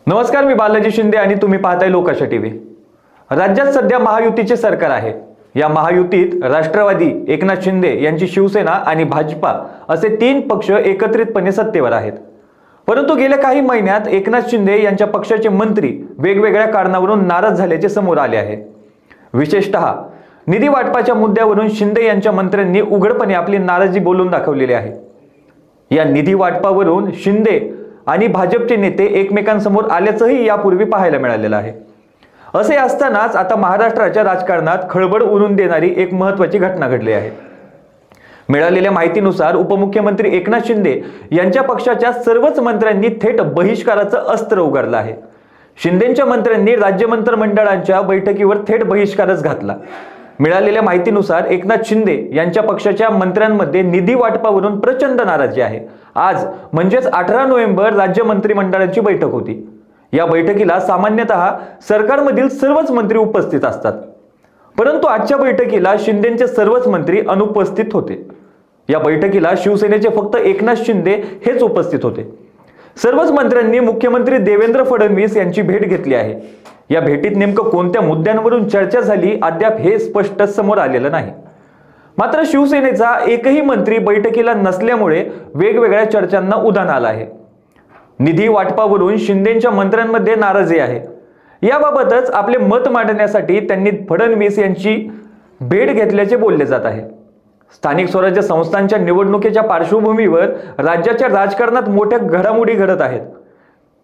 नमस्कार, मी बालाजी शिंदे आणि तुम्ही पाहताय लोकाशा टीव्ही। राज्यात सध्या महायुतीचे सरकार आहे। या महायुतीत राष्ट्रवादी, एकनाथ शिंदे यांची शिवसेना आणि भाजपा असे तीन पक्ष एकत्रितपणे सत्तेवर आहेत। परंतु गेल्या काही महिन्यात एकनाथ शिंदे यांच्या पक्षाचे मंत्री वेगवेगळ्या कारणावरून नाराज झाल्याचे समोर आले आहे। विशेषतः निधी वाटपाच्या मुद्द्यावरून शिंदे यांच्या मंत्र्यांनी उघडपणे आपली नाराजी बोलून दाखवलेली आहे। या निधी वाटपावरून शिंदे आणि भाजपचे नेते एकमेकांसमोर आल्याचंही यापूर्वी पाहायला मिळालेलं आहे। असे असतानाच आता महाराष्ट्राच्या राजकारणात खळबळ उडवून देणारी एक महत्त्वाची घटना घडली आहे। मिळालेल्या माहितीनुसार उपमुख्यमंत्री एकनाथ शिंदे यांच्या पक्षाच्या सर्वच मंत्र्यांनी थेट बहिष्काराचं अस्त्र उगारलं आहे। शिंदेंच्या मंत्र्यांनी राज्य मंत्रिमंडळाच्या बैठकीवर थेट बहिष्कारच घातला। मिळालेल्या माहितीनुसार एकनाथ शिंदे यांच्या पक्षाच्या मंत्र्यांमध्ये निधी वाटपावरून प्रचंड नाराजी आहे। आज म्हणजेच 18 नोव्हेंबर राज्य मंत्रिमंडळाची बैठक होती। या बैठकीला सामान्यतः सरकारमधील सर्वच मंत्री उपस्थित असतात, परंतु आजच्या बैठकीला शिंदेंचे सर्वच मंत्री अनुपस्थित होते। या बैठकीला शिवसेनेचे फक्त एकनाथ शिंदे हेच उपस्थित होते। सर्वच मंत्र्यांनी मुख्यमंत्री देवेंद्र फडणवीस यांची भेट घेतली आहे। या भेटीत नेमकं कोणत्या मुद्द्यांवरून चर्चा झाली अद्याप हे स्पष्ट समोर आलेलं नाही। मात्र शिवसेनेचा एकही मंत्री बैठकीला नसल्यामुळे वेगवेगळ्या चर्चांना उधाण आलं आहे। निधी वाटपावरून शिंदेंच्या मंत्र्यांमध्ये नाराजी आहे। याबाबतच आपले मत मांडण्यासाठी त्यांनी फडणवीस यांची भेट घेतल्याचे बोलले जात आहे। स्थानिक स्वराज्य संस्थांच्या निवडणुकीच्या पार्श्वभूमीवर राज्याच्या राजकारणात मोठ्या घडामोडी घडत आहेत।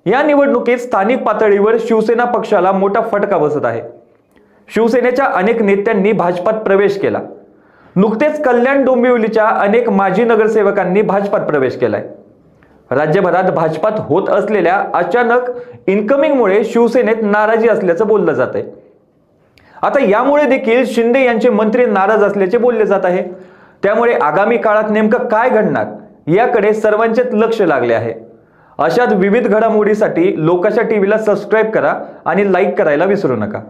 या निवडणुकीत स्थानिक पातळीवर शिवसेना पक्षाला मोठा फटका बसत आहे। शिवसेनेच्या अनेक नेत्यांनी भाजपात प्रवेश केला। नुकतेच कल्याण डोंबिवलीच्या अनेक माजी नगरसेवकांनी भाजपात प्रवेश केलाय। राज्यभरात भाजपात होत असलेल्या अचानक इन्कमिंगमुळे शिवसेनेत नाराजी असल्याचं बोललं जात आहे। आता यामुळे देखील शिंदे यांचे मंत्री नाराज असल्याचे बोलले जात आहे। त्यामुळे आगामी काळात नेमकं काय घडणार याकडे सर्वांचेच लक्ष लागले आहे। अशाच विविध घडामोडीसाठी लोकाशा टीव्हीला सबस्क्राइब करा आणि लाईक करायला विसरू नका।